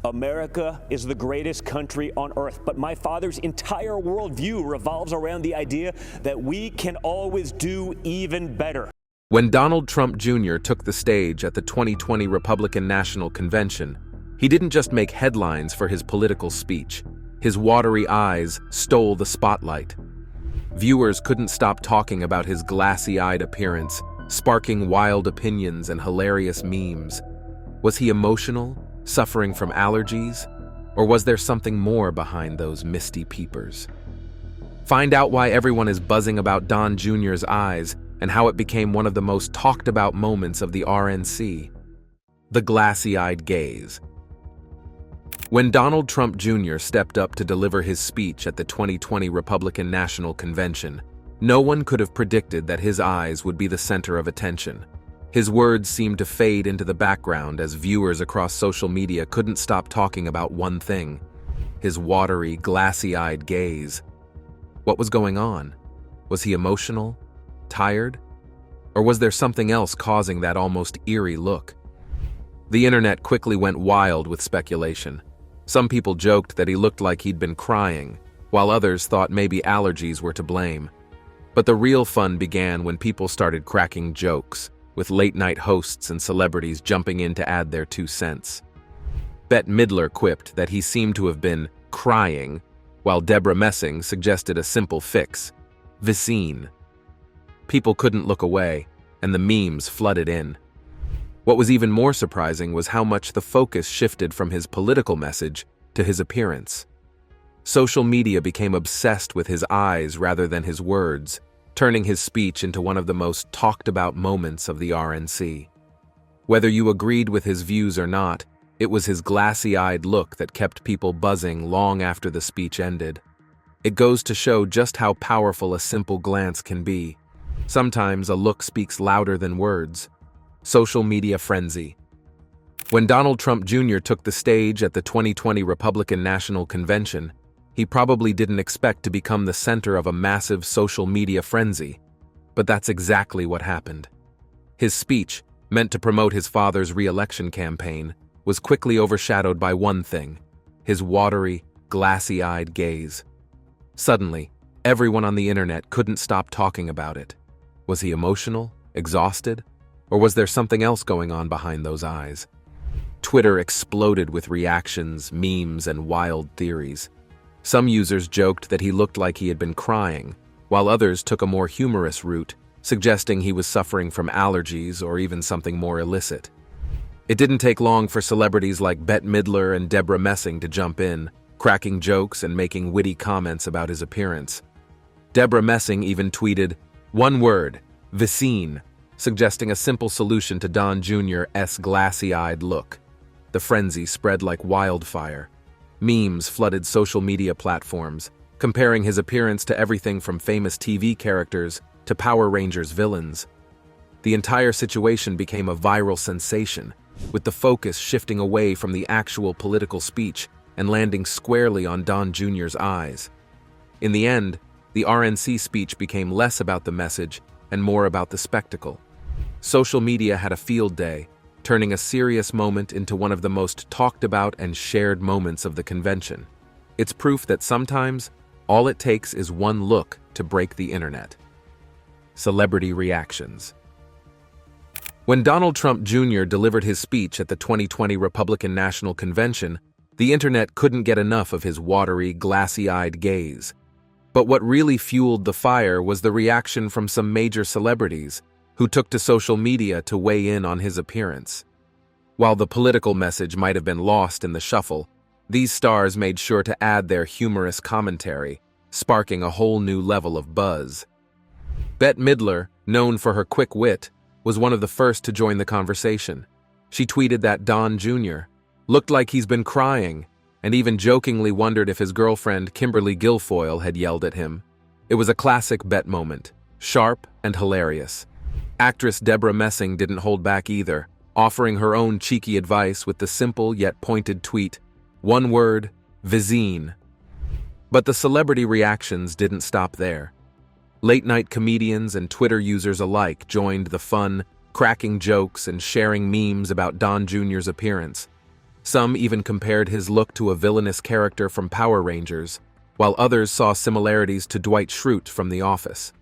America is the greatest country on earth, but my father's entire worldview revolves around the idea that we can always do even better. When Donald Trump Jr. took the stage at the 2020 Republican National Convention, he didn't just make headlines for his political speech. His watery eyes stole the spotlight. Viewers couldn't stop talking about his glassy-eyed appearance, sparking wild opinions and hilarious memes. Was he emotional, suffering from allergies, or was there something more behind those misty peepers? Find out why everyone is buzzing about Don Jr.'s eyes and how it became one of the most talked about moments of the RNC. The glassy-eyed gaze. When Donald Trump Jr. stepped up to deliver his speech at the 2020 Republican National Convention, no one could have predicted that his eyes would be the center of attention. His words seemed to fade into the background as viewers across social media couldn't stop talking about one thing: his watery, glassy-eyed gaze. What was going on? Was he emotional? Tired? Or was there something else causing that almost eerie look? The internet quickly went wild with speculation. Some people joked that he looked like he'd been crying, while others thought maybe allergies were to blame. But the real fun began when people started cracking jokes, with late-night hosts and celebrities jumping in to add their 2 cents. Bette Midler quipped that he seemed to have been crying, while Deborah Messing suggested a simple fix: Vicine. People couldn't look away, and the memes flooded in. What was even more surprising was how much the focus shifted from his political message to his appearance. Social media became obsessed with his eyes rather than his words, turning his speech into one of the most talked-about moments of the RNC. Whether you agreed with his views or not, it was his glassy-eyed look that kept people buzzing long after the speech ended. It goes to show just how powerful a simple glance can be. Sometimes a look speaks louder than words. Social media frenzy. When Donald Trump Jr. took the stage at the 2020 Republican National Convention, he probably didn't expect to become the center of a massive social media frenzy, but that's exactly what happened. His speech, meant to promote his father's re-election campaign, was quickly overshadowed by one thing: his watery, glassy-eyed gaze. Suddenly, everyone on the internet couldn't stop talking about it. Was he emotional, exhausted, or was there something else going on behind those eyes? Twitter exploded with reactions, memes, and wild theories. Some users joked that he looked like he had been crying, while others took a more humorous route, suggesting he was suffering from allergies or even something more illicit. It didn't take long for celebrities like Bette Midler and Deborah Messing to jump in, cracking jokes and making witty comments about his appearance. Deborah Messing even tweeted, "One word, Vicine," suggesting a simple solution to Don Jr.'s glassy-eyed look. The frenzy spread like wildfire. Memes flooded social media platforms, comparing his appearance to everything from famous TV characters to Power Rangers villains. The entire situation became a viral sensation, with the focus shifting away from the actual political speech and landing squarely on Don Jr.'s eyes. In the end, the RNC speech became less about the message and more about the spectacle. Social media had a field day, turning a serious moment into one of the most talked about and shared moments of the convention. It's proof that sometimes all it takes is one look to break the internet. Celebrity reactions. When Donald Trump Jr. delivered his speech at the 2020 Republican National Convention, the internet couldn't get enough of his watery, glassy-eyed gaze. But what really fueled the fire was the reaction from some major celebrities who took to social media to weigh in on his appearance. While the political message might have been lost in the shuffle, these stars made sure to add their humorous commentary, sparking a whole new level of buzz. Bette Midler, known for her quick wit, was one of the first to join the conversation. She tweeted that Don Jr. looked like he's been crying, and even jokingly wondered if his girlfriend Kimberly Guilfoyle had yelled at him. It was a classic Bette moment, sharp and hilarious. Actress Deborah Messing didn't hold back either, offering her own cheeky advice with the simple yet pointed tweet, "One word, Vicine." But the celebrity reactions didn't stop there. Late-night comedians and Twitter users alike joined the fun, cracking jokes and sharing memes about Don Jr.'s appearance. Some even compared his look to a villainous character from Power Rangers, while others saw similarities to Dwight Schrute from The Office.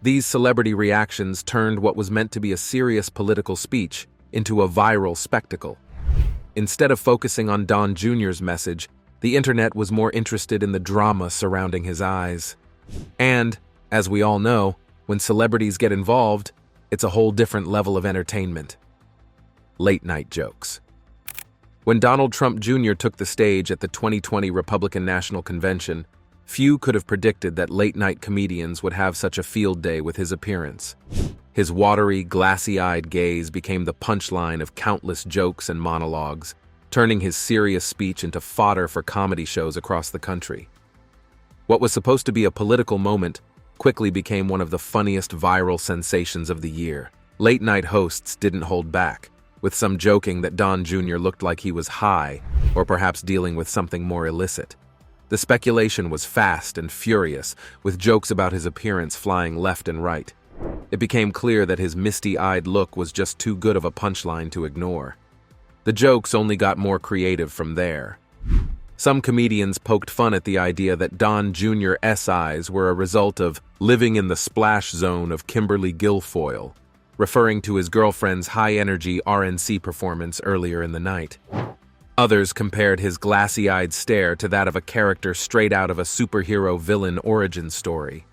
These celebrity reactions turned what was meant to be a serious political speech into a viral spectacle. Instead of focusing on Don Jr.'s message, the internet was more interested in the drama surrounding his eyes. And, as we all know, when celebrities get involved, it's a whole different level of entertainment. Late-night jokes. When Donald Trump Jr. took the stage at the 2020 Republican National Convention, few could have predicted that late-night comedians would have such a field day with his appearance. His watery, glassy-eyed gaze became the punchline of countless jokes and monologues, turning his serious speech into fodder for comedy shows across the country. What was supposed to be a political moment quickly became one of the funniest viral sensations of the year. Late-night hosts didn't hold back, with some joking that Don Jr. looked like he was high, or perhaps dealing with something more illicit. The speculation was fast and furious, with jokes about his appearance flying left and right. It became clear that his misty-eyed look was just too good of a punchline to ignore. The jokes only got more creative from there. Some comedians poked fun at the idea that Don Jr.'s eyes were a result of living in the splash zone of Kimberly Guilfoyle, referring to his girlfriend's high-energy RNC performance earlier in the night. Others compared his glassy-eyed stare to that of a character straight out of a superhero villain origin story.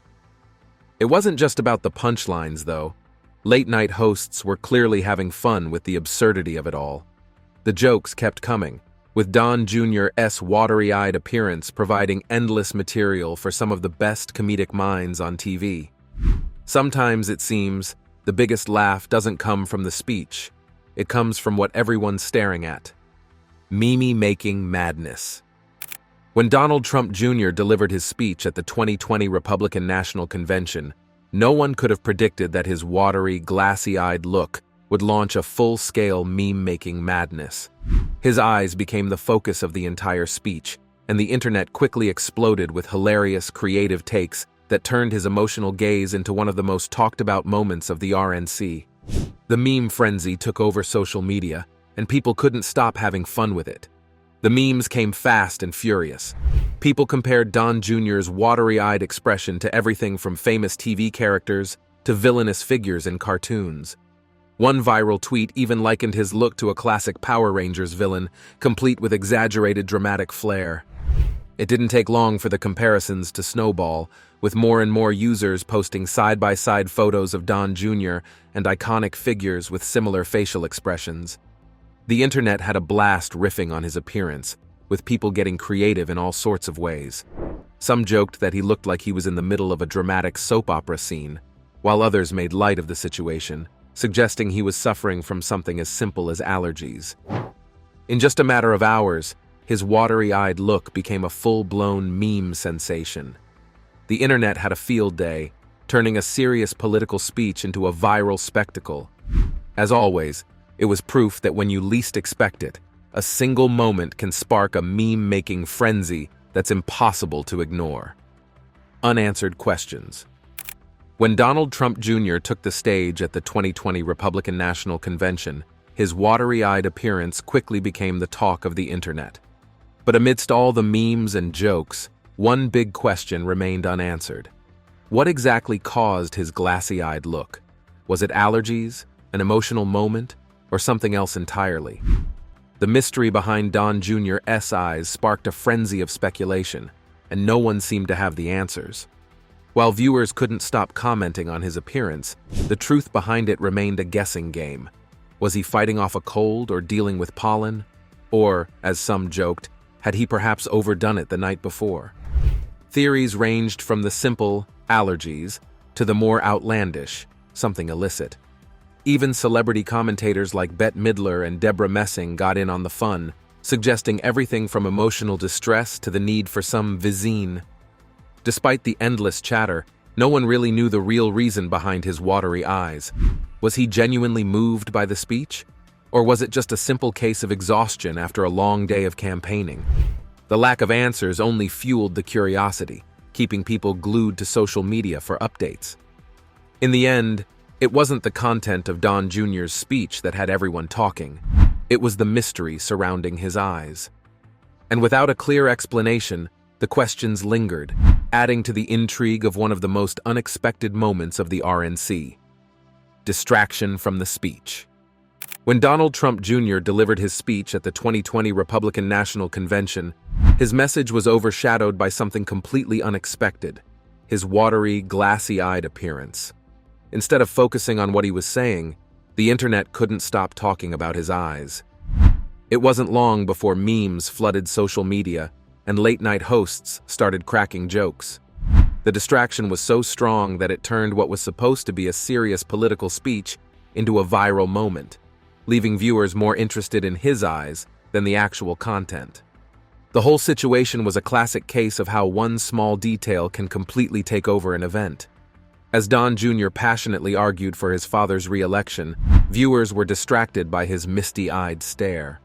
It wasn't just about the punchlines, though. Late-night hosts were clearly having fun with the absurdity of it all. The jokes kept coming, with Don Jr.'s watery-eyed appearance providing endless material for some of the best comedic minds on TV. Sometimes, it seems, the biggest laugh doesn't come from the speech. It comes from what everyone's staring at. Meme-making madness. When Donald Trump Jr. delivered his speech at the 2020 Republican National Convention, no one could have predicted that his watery, glassy-eyed look would launch a full-scale meme-making madness. His eyes became the focus of the entire speech, and the internet quickly exploded with hilarious, creative takes that turned his emotional gaze into one of the most talked-about moments of the RNC. The meme frenzy took over social media, and people couldn't stop having fun with it. The memes came fast and furious. People compared Don Jr.'s watery-eyed expression to everything from famous TV characters to villainous figures in cartoons. One viral tweet even likened his look to a classic Power Rangers villain, complete with exaggerated dramatic flair. It didn't take long for the comparisons to snowball, with more and more users posting side-by-side photos of Don Jr. and iconic figures with similar facial expressions. The internet had a blast riffing on his appearance, with people getting creative in all sorts of ways. Some joked that he looked like he was in the middle of a dramatic soap opera scene, while others made light of the situation, suggesting he was suffering from something as simple as allergies. In just a matter of hours, his watery-eyed look became a full-blown meme sensation. The internet had a field day, turning a serious political speech into a viral spectacle. As always, it was proof that when you least expect it, a single moment can spark a meme-making frenzy that's impossible to ignore. Unanswered questions. When Donald Trump Jr. took the stage at the 2020 Republican National Convention, his watery-eyed appearance quickly became the talk of the internet. But amidst all the memes and jokes, one big question remained unanswered. What exactly caused his glassy-eyed look? Was it allergies, an emotional moment, or something else entirely? The mystery behind Don Jr.'s eyes sparked a frenzy of speculation, and no one seemed to have the answers. While viewers couldn't stop commenting on his appearance, the truth behind it remained a guessing game. Was he fighting off a cold or dealing with pollen? Or, as some joked, had he perhaps overdone it the night before? Theories ranged from the simple allergies to the more outlandish, something illicit. Even celebrity commentators like Bette Midler and Deborah Messing got in on the fun, suggesting everything from emotional distress to the need for some Visine. Despite the endless chatter, no one really knew the real reason behind his watery eyes. Was he genuinely moved by the speech? Or was it just a simple case of exhaustion after a long day of campaigning? The lack of answers only fueled the curiosity, keeping people glued to social media for updates. In the end, it wasn't the content of Don Jr.'s speech that had everyone talking. It was the mystery surrounding his eyes. And without a clear explanation, the questions lingered, adding to the intrigue of one of the most unexpected moments of the RNC. Distraction from the speech. When Donald Trump Jr. delivered his speech at the 2020 Republican National Convention, his message was overshadowed by something completely unexpected: his watery, glassy-eyed appearance. Instead of focusing on what he was saying, the internet couldn't stop talking about his eyes. It wasn't long before memes flooded social media and late-night hosts started cracking jokes. The distraction was so strong that it turned what was supposed to be a serious political speech into a viral moment, leaving viewers more interested in his eyes than the actual content. The whole situation was a classic case of how one small detail can completely take over an event. As Don Jr. passionately argued for his father's re-election, viewers were distracted by his misty-eyed stare.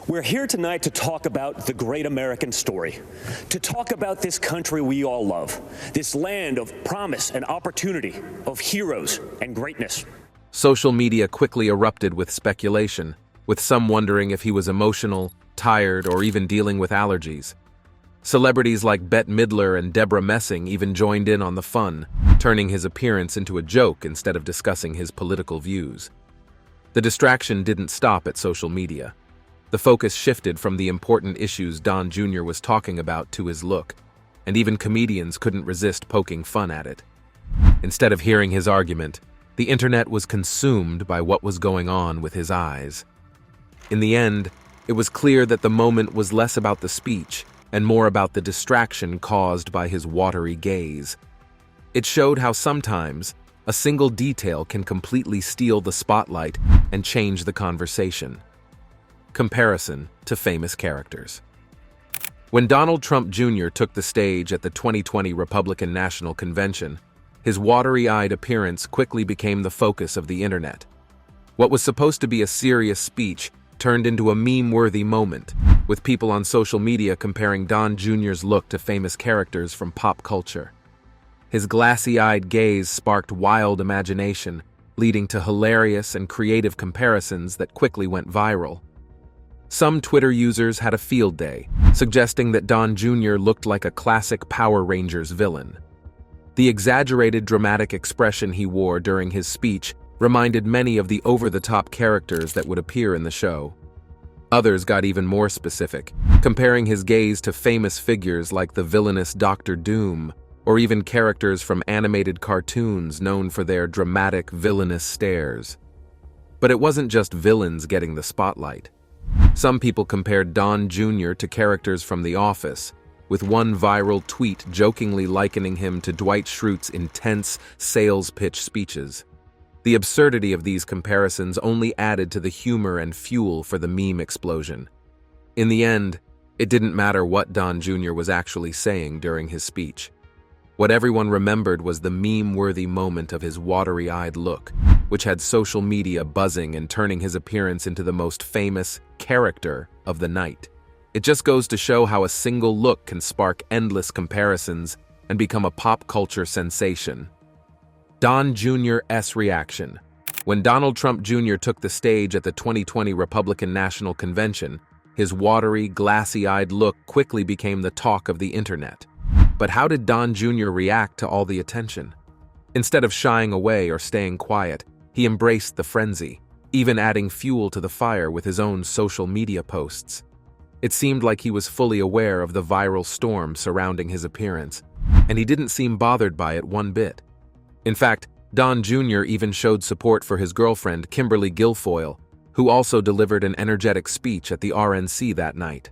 We're here tonight to talk about the great American story, to talk about this country we all love, this land of promise and opportunity, of heroes and greatness. Social media quickly erupted with speculation, with some wondering if he was emotional, tired, or even dealing with allergies. Celebrities like Bette Midler and Deborah Messing even joined in on the fun, turning his appearance into a joke instead of discussing his political views. The distraction didn't stop at social media. The focus shifted from the important issues Don Jr. was talking about to his look, and even comedians couldn't resist poking fun at it. Instead of hearing his argument, the internet was consumed by what was going on with his eyes. In the end, it was clear that the moment was less about the speech and more about the distraction caused by his watery gaze. It showed how sometimes a single detail can completely steal the spotlight and change the conversation. Comparison to famous characters. When Donald Trump Jr. took the stage at the 2020 Republican National Convention, his watery-eyed appearance quickly became the focus of the internet. What was supposed to be a serious speech turned into a meme-worthy moment, with people on social media comparing Don Jr.'s look to famous characters from pop culture. His glassy-eyed gaze sparked wild imagination, leading to hilarious and creative comparisons that quickly went viral. Some Twitter users had a field day, suggesting that Don Jr. looked like a classic Power Rangers villain. The exaggerated dramatic expression he wore during his speech reminded many of the over-the-top characters that would appear in the show. Others got even more specific, comparing his gaze to famous figures like the villainous Dr. Doom, or even characters from animated cartoons known for their dramatic, villainous stares. But it wasn't just villains getting the spotlight. Some people compared Don Jr. to characters from The Office, with one viral tweet jokingly likening him to Dwight Schrute's intense sales pitch speeches. The absurdity of these comparisons only added to the humor and fuel for the meme explosion. In the end, it didn't matter what Don Jr. was actually saying during his speech. What everyone remembered was the meme-worthy moment of his watery-eyed look, which had social media buzzing and turning his appearance into the most famous character of the night. It just goes to show how a single look can spark endless comparisons and become a pop culture sensation. Don Jr.'s reaction. When Donald Trump Jr. took the stage at the 2020 Republican National Convention, his watery, glassy-eyed look quickly became the talk of the internet. But how did Don Jr. react to all the attention? Instead of shying away or staying quiet, he embraced the frenzy, even adding fuel to the fire with his own social media posts. It seemed like he was fully aware of the viral storm surrounding his appearance, and he didn't seem bothered by it one bit. In fact, Don Jr. even showed support for his girlfriend, Kimberly Guilfoyle, who also delivered an energetic speech at the RNC that night.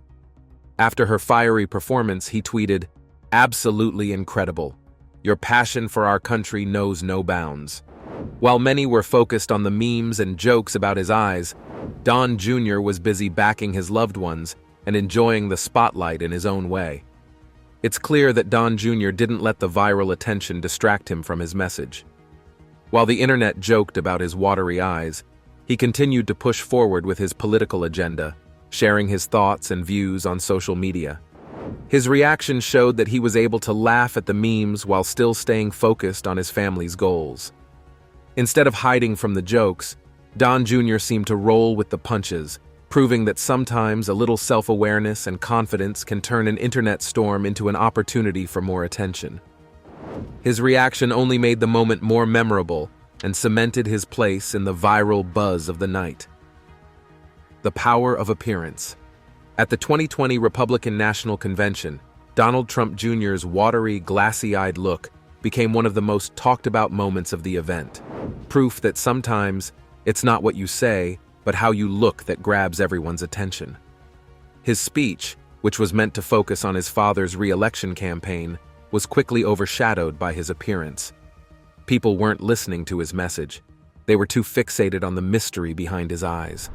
After her fiery performance, he tweeted, "Absolutely incredible. Your passion for our country knows no bounds." While many were focused on the memes and jokes about his eyes, Don Jr. was busy backing his loved ones and enjoying the spotlight in his own way. It's clear that Don Jr. didn't let the viral attention distract him from his message. While the internet joked about his watery eyes, he continued to push forward with his political agenda, sharing his thoughts and views on social media. His reaction showed that he was able to laugh at the memes while still staying focused on his family's goals. Instead of hiding from the jokes, Don Jr. seemed to roll with the punches, proving that sometimes a little self-awareness and confidence can turn an internet storm into an opportunity for more attention. His reaction only made the moment more memorable and cemented his place in the viral buzz of the night. The power of appearance. At the 2020 Republican National Convention, Donald Trump Jr.'s watery, glassy-eyed look became one of the most talked-about moments of the event. Proof that sometimes it's not what you say, but how you look that grabs everyone's attention. His speech, which was meant to focus on his father's re-election campaign, was quickly overshadowed by his appearance. People weren't listening to his message. They were too fixated on the mystery behind his eyes.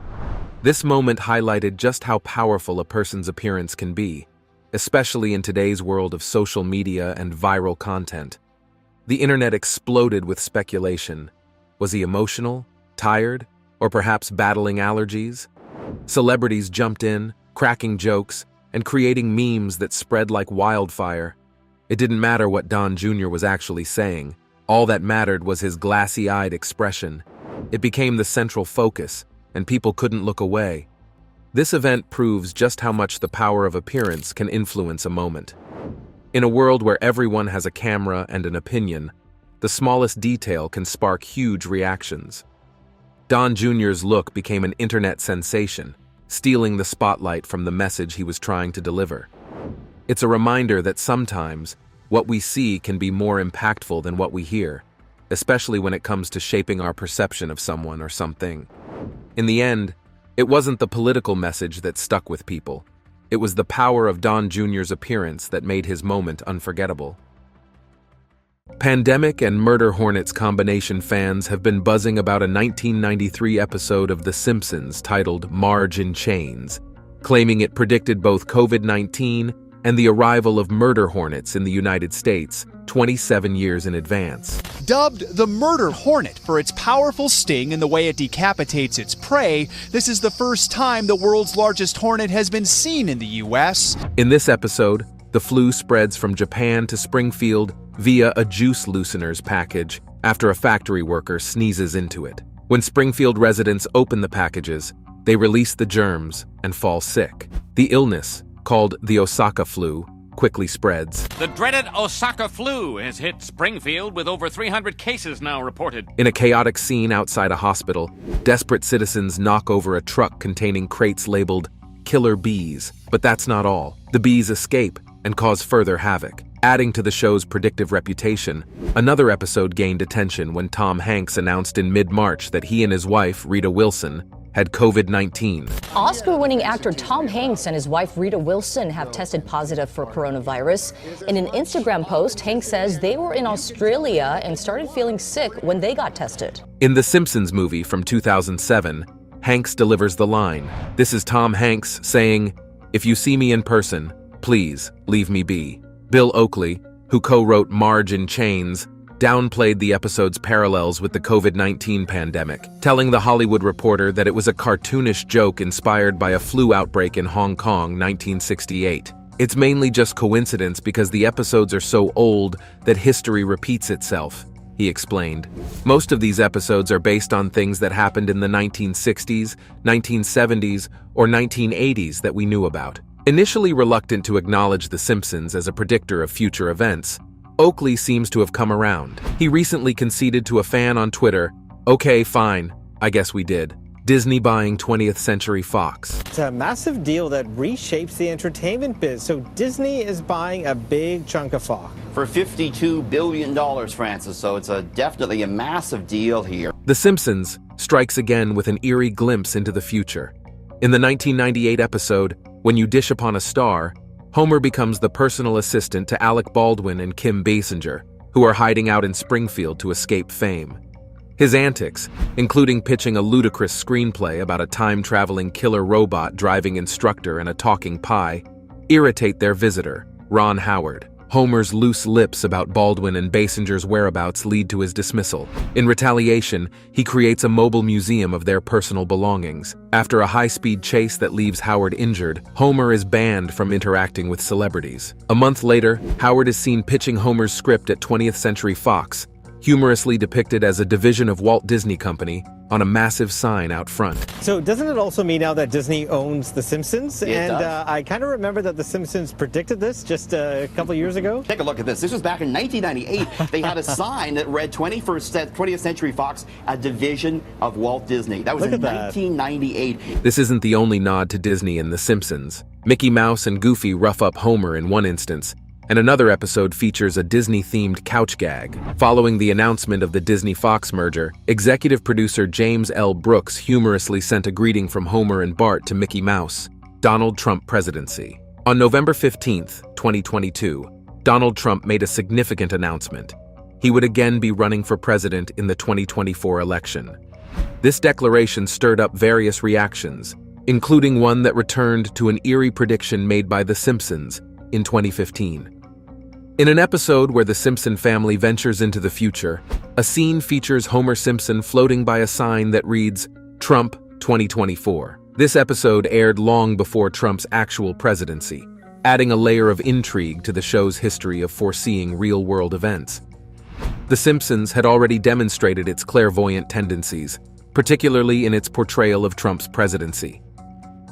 This moment highlighted just how powerful a person's appearance can be, especially in today's world of social media and viral content. The internet exploded with speculation. Was he emotional, tired, or perhaps battling allergies? Celebrities jumped in, cracking jokes, and creating memes that spread like wildfire. It didn't matter what Don Jr. was actually saying. All that mattered was his glassy-eyed expression. It became the central focus, and people couldn't look away. This event proves just how much the power of appearance can influence a moment. In a world where everyone has a camera and an opinion, the smallest detail can spark huge reactions. Don Jr.'s look became an internet sensation, stealing the spotlight from the message he was trying to deliver. It's a reminder that sometimes what we see can be more impactful than what we hear, especially when it comes to shaping our perception of someone or something. In the end, it wasn't the political message that stuck with people. It was the power of Don Jr.'s appearance that made his moment unforgettable. Pandemic and murder hornets combination fans have been buzzing about a 1993 episode of The Simpsons titled Marge in Chains, claiming it predicted both COVID-19 and the arrival of murder hornets in the United States 27 years in advance. Dubbed the murder hornet for its powerful sting and the way it decapitates its prey, this is the first time the world's largest hornet has been seen in the U.S. In this episode, the flu spreads from Japan to Springfield via a juice looseners package after a factory worker sneezes into it. When Springfield residents open the packages, they release the germs and fall sick. The illness, called the Osaka flu, quickly spreads. The dreaded Osaka flu has hit Springfield with over 300 cases now reported. In a chaotic scene outside a hospital, desperate citizens knock over a truck containing crates labeled "Killer Bees." But that's not all. The bees escape and cause further havoc. Adding to the show's predictive reputation, another episode gained attention when Tom Hanks announced in mid-March that he and his wife, Rita Wilson, had COVID-19. Oscar-winning actor Tom Hanks and his wife Rita Wilson have tested positive for coronavirus. In an Instagram post, Hanks says they were in Australia and started feeling sick when they got tested. In the Simpsons movie from 2007, Hanks delivers the line. This is Tom Hanks saying, "If you see me in person, please leave me be." Bill Oakley, who co-wrote Marge in Chains, downplayed the episode's parallels with the COVID-19 pandemic, telling The Hollywood Reporter that it was a cartoonish joke inspired by a flu outbreak in Hong Kong, 1968. It's mainly just coincidence because the episodes are so old that history repeats itself, he explained. Most of these episodes are based on things that happened in the 1960s, 1970s, or 1980s that we knew about. Initially reluctant to acknowledge The Simpsons as a predictor of future events, Oakley seems to have come around. He recently conceded to a fan on Twitter, "Okay, fine, I guess we did." Disney buying 20th Century Fox. It's a massive deal that reshapes the entertainment biz, so Disney is buying a big chunk of Fox. For $52 billion, Francis, so it's definitely a massive deal here. The Simpsons strikes again with an eerie glimpse into the future. In the 1998 episode, When You Dish Upon a Star, Homer becomes the personal assistant to Alec Baldwin and Kim Basinger, who are hiding out in Springfield to escape fame. His antics, including pitching a ludicrous screenplay about a time-traveling killer robot driving instructor and a talking pie, irritate their visitor, Ron Howard. Homer's loose lips about Baldwin and Basinger's whereabouts lead to his dismissal. In retaliation, he creates a mobile museum of their personal belongings. After a high-speed chase that leaves Howard injured, Homer is banned from interacting with celebrities. A month later, Howard is seen pitching Homer's script at 20th Century Fox, humorously depicted as a division of Walt Disney Company on a massive sign out front. So doesn't it also mean now that Disney owns The Simpsons? It does. I kind of remember that The Simpsons predicted this just a couple years ago. Take a look at this. This was back in 1998. They had a sign that read 20th Century Fox, a division of Walt Disney. That was in 1998. This isn't the only nod to Disney in The Simpsons. Mickey Mouse and Goofy rough up Homer in one instance, and another episode features a Disney-themed couch gag. Following the announcement of the Disney-Fox merger, executive producer James L. Brooks humorously sent a greeting from Homer and Bart to Mickey Mouse, Donald Trump presidency. On November 15, 2022, Donald Trump made a significant announcement. He would again be running for president in the 2024 election. This declaration stirred up various reactions, including one that returned to an eerie prediction made by The Simpsons in 2015. In an episode where the Simpson family ventures into the future, a scene features Homer Simpson floating by a sign that reads, Trump 2024. This episode aired long before Trump's actual presidency, adding a layer of intrigue to the show's history of foreseeing real-world events. The Simpsons had already demonstrated its clairvoyant tendencies, particularly in its portrayal of Trump's presidency.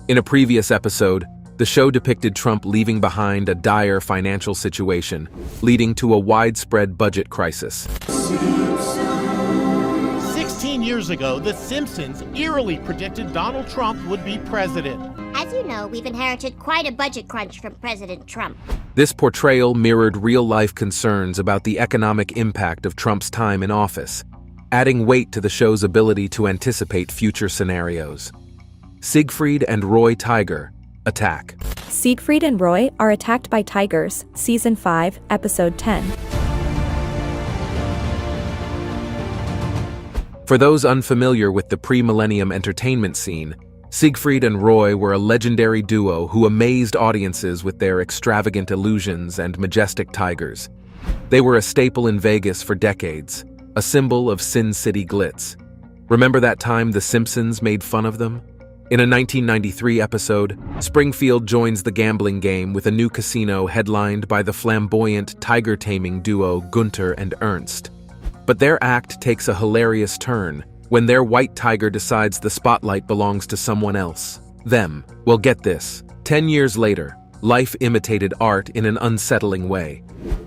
In a previous episode, the show depicted Trump leaving behind a dire financial situation, leading to a widespread budget crisis. 16 years ago, The Simpsons eerily predicted Donald Trump would be president. As you know, we've inherited quite a budget crunch from President Trump. This portrayal mirrored real-life concerns about the economic impact of Trump's time in office, adding weight to the show's ability to anticipate future scenarios. Siegfried and Roy Tiger attack. Siegfried and Roy are attacked by tigers, Season 5, Episode 10. For those unfamiliar with the pre-millennium entertainment scene, Siegfried and Roy were a legendary duo who amazed audiences with their extravagant illusions and majestic tigers. They were a staple in Vegas for decades, a symbol of Sin City glitz. Remember that time The Simpsons made fun of them? In a 1993 episode, Springfield joins the gambling game with a new casino headlined by the flamboyant tiger-taming duo Gunter and Ernst. But their act takes a hilarious turn when their white tiger decides the spotlight belongs to someone else. Them. Well, get this. 10 years later, life imitated art in an unsettling way.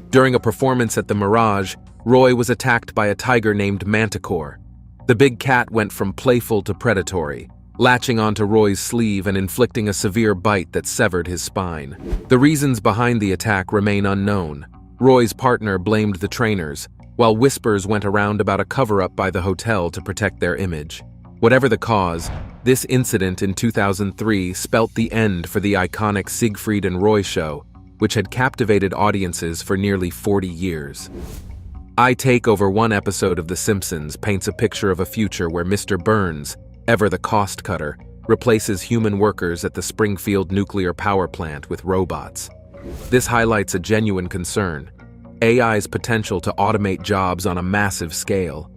During a performance at the Mirage, Roy was attacked by a tiger named Manticore. The big cat went from playful to predatory, latching onto Roy's sleeve and inflicting a severe bite that severed his spine. The reasons behind the attack remain unknown. Roy's partner blamed the trainers, while whispers went around about a cover-up by the hotel to protect their image. Whatever the cause, this incident in 2003 spelt the end for the iconic Siegfried and Roy show, which had captivated audiences for nearly 40 years. I Take Over one episode of The Simpsons paints a picture of a future where Mr. Burns, ever the cost cutter, replaces human workers at the Springfield nuclear power plant with robots. This highlights a genuine concern: AI's potential to automate jobs on a massive scale.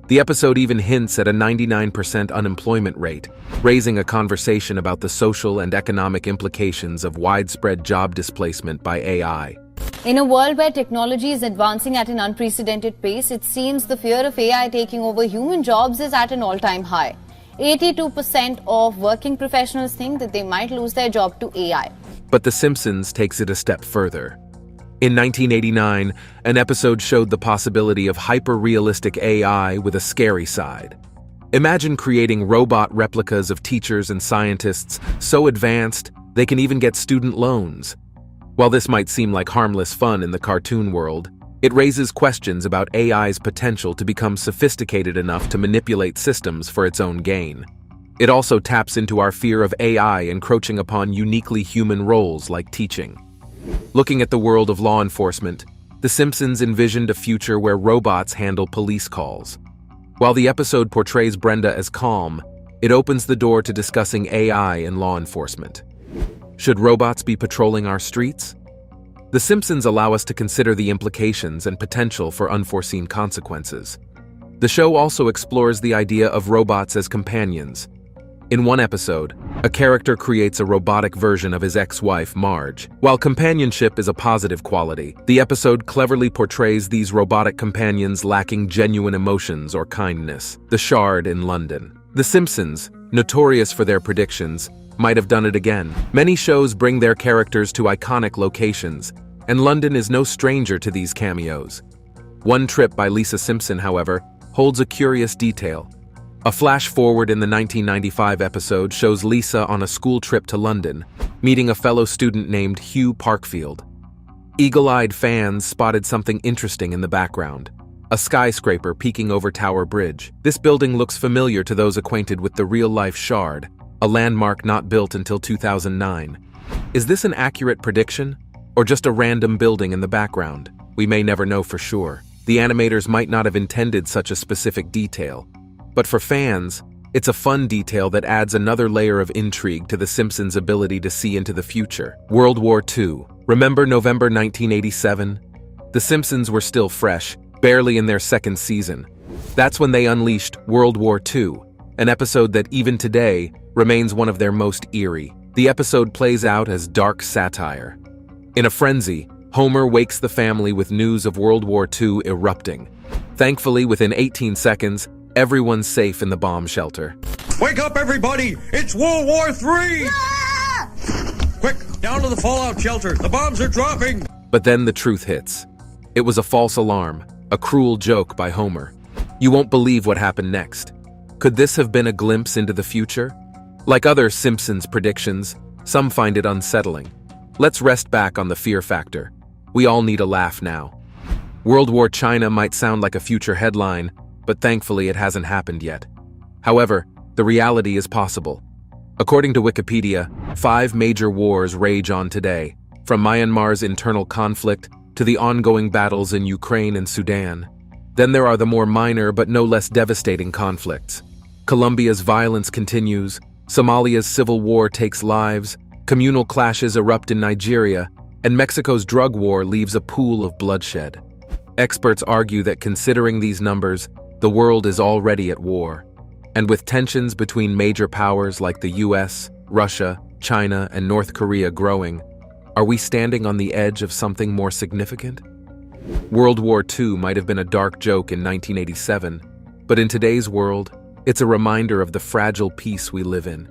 The episode even hints at a 99% unemployment rate, raising a conversation about the social and economic implications of widespread job displacement by AI. In a world where technology is advancing at an unprecedented pace, it seems the fear of AI taking over human jobs is at an all-time high. 82% of working professionals think that they might lose their job to AI. But The Simpsons takes it a step further. In 1989, an episode showed the possibility of hyper-realistic AI with a scary side. Imagine creating robot replicas of teachers and scientists so advanced they can even get student loans. While this might seem like harmless fun in the cartoon world, it raises questions about AI's potential to become sophisticated enough to manipulate systems for its own gain. It also taps into our fear of AI encroaching upon uniquely human roles like teaching. Looking at the world of law enforcement, The Simpsons envisioned a future where robots handle police calls. While the episode portrays Brenda as calm, it opens the door to discussing AI in law enforcement. Should robots be patrolling our streets? The Simpsons allow us to consider the implications and potential for unforeseen consequences. The show also explores the idea of robots as companions. In one episode, a character creates a robotic version of his ex-wife, Marge. While companionship is a positive quality, the episode cleverly portrays these robotic companions lacking genuine emotions or kindness. The Shard in London. The Simpsons, notorious for their predictions, might have done it again. Many shows bring their characters to iconic locations, and London is no stranger to these cameos. One Trip by Lisa Simpson, however, holds a curious detail. A flash forward in the 1995 episode shows Lisa on a school trip to London, meeting a fellow student named Hugh Parkfield. Eagle-eyed fans spotted something interesting in the background, a skyscraper peeking over Tower Bridge. This building looks familiar to those acquainted with the real-life Shard, a landmark not built until 2009. Is this an accurate prediction, or just a random building in the background? We may never know for sure. The animators might not have intended such a specific detail, but for fans, it's a fun detail that adds another layer of intrigue to The Simpsons' ability to see into the future. World War II. Remember November 1987? The Simpsons were still fresh, barely in their second season. That's when they unleashed World War II, an episode that even today remains one of their most eerie. The episode plays out as dark satire. In a frenzy, Homer wakes the family with news of World War II erupting. Thankfully, within 18 seconds, everyone's safe in the bomb shelter. Wake up, everybody! It's World War III! Ah! Quick, down to the fallout shelter. The bombs are dropping! But then the truth hits. It was a false alarm, a cruel joke by Homer. You won't believe what happened next. Could this have been a glimpse into the future? Like other Simpsons predictions, some find it unsettling. Let's rest back on the fear factor. We all need a laugh now. World War China might sound like a future headline, but thankfully it hasn't happened yet. However, the reality is possible. According to Wikipedia, 5 major wars rage on today, from Myanmar's internal conflict to the ongoing battles in Ukraine and Sudan. Then there are the more minor but no less devastating conflicts. Colombia's violence continues, Somalia's civil war takes lives, communal clashes erupt in Nigeria, and Mexico's drug war leaves a pool of bloodshed. Experts argue that considering these numbers, the world is already at war. And with tensions between major powers like the US, Russia, China, and North Korea growing, are we standing on the edge of something more significant? World War II might have been a dark joke in 1987, but in today's world, it's a reminder of the fragile peace we live in.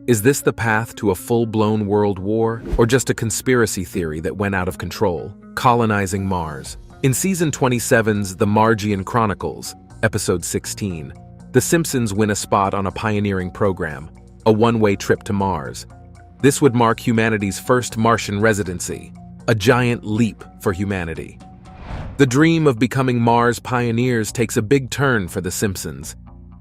Is this the path to a full-blown world war, or just a conspiracy theory that went out of control? Colonizing Mars. In Season 27's The Margian Chronicles, Episode 16, The Simpsons win a spot on a pioneering program, a one-way trip to Mars. This would mark humanity's first Martian residency, a giant leap for humanity. The dream of becoming Mars pioneers takes a big turn for The Simpsons.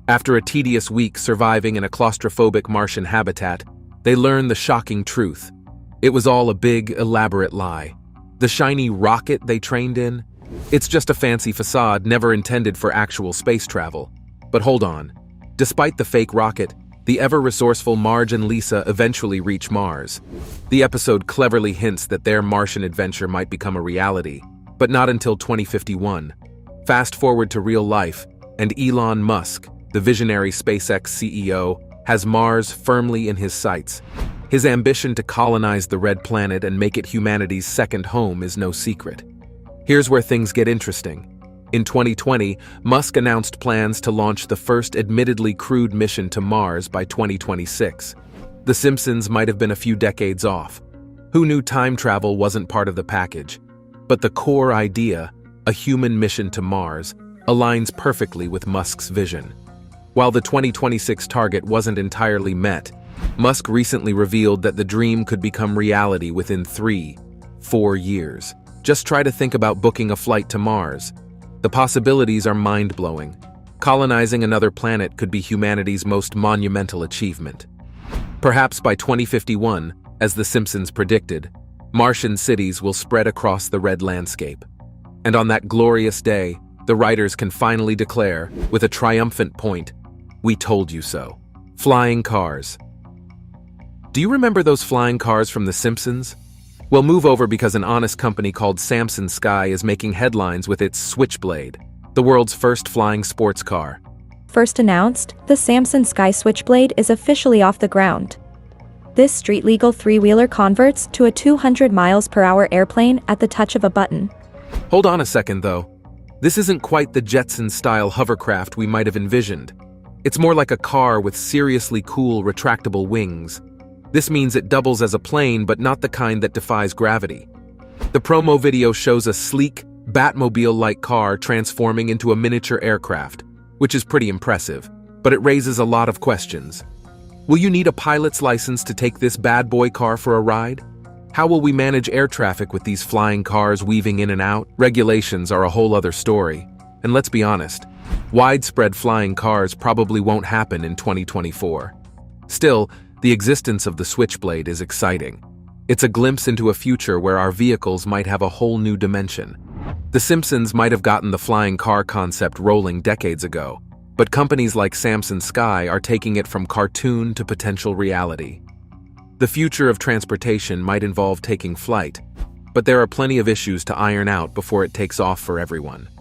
After a tedious week surviving in a claustrophobic Martian habitat, they learn the shocking truth. It was all a big, elaborate lie. The shiny rocket they trained in? It's just a fancy facade never intended for actual space travel. But hold on. Despite the fake rocket, the ever-resourceful Marge and Lisa eventually reach Mars. The episode cleverly hints that their Martian adventure might become a reality, but not until 2051. Fast forward to real life, and Elon Musk, the visionary SpaceX CEO, has Mars firmly in his sights. His ambition to colonize the red planet and make it humanity's second home is no secret. Here's where things get interesting. In 2020, Musk announced plans to launch the first admittedly crewed mission to Mars by 2026. The Simpsons might have been a few decades off. Who knew time travel wasn't part of the package? But the core idea, a human mission to Mars, aligns perfectly with Musk's vision. While the 2026 target wasn't entirely met, Musk recently revealed that the dream could become reality within 3-4 years. Just try to think about booking a flight to Mars. The possibilities are mind-blowing. Colonizing another planet could be humanity's most monumental achievement. Perhaps by 2051, as The Simpsons predicted, Martian cities will spread across the red landscape. And on that glorious day, the writers can finally declare, with a triumphant point, "We told you so." Flying cars. Do you remember those flying cars from The Simpsons? Well, move over because an honest company called Samson Sky is making headlines with its Switchblade, the world's first flying sports car. first announced, the Simpsons Sky Switchblade is officially off the ground. This street-legal three-wheeler converts to a 200 miles per hour airplane at the touch of a button. Hold on a second, though. This isn't quite the Jetsons-style hovercraft we might have envisioned. It's more like a car with seriously cool retractable wings. This means it doubles as a plane, but not the kind that defies gravity. The promo video shows a sleek, Batmobile-like car transforming into a miniature aircraft, which is pretty impressive, but it raises a lot of questions. Will you need a pilot's license to take this bad boy car for a ride? How will we manage air traffic with these flying cars weaving in and out? Regulations are a whole other story. And let's be honest, widespread flying cars probably won't happen in 2024. Still, the existence of the Switchblade is exciting. It's a glimpse into a future where our vehicles might have a whole new dimension. The Simpsons might have gotten the flying car concept rolling decades ago, but companies like Samsung Sky are taking it from cartoon to potential reality. The future of transportation might involve taking flight, but there are plenty of issues to iron out before it takes off for everyone.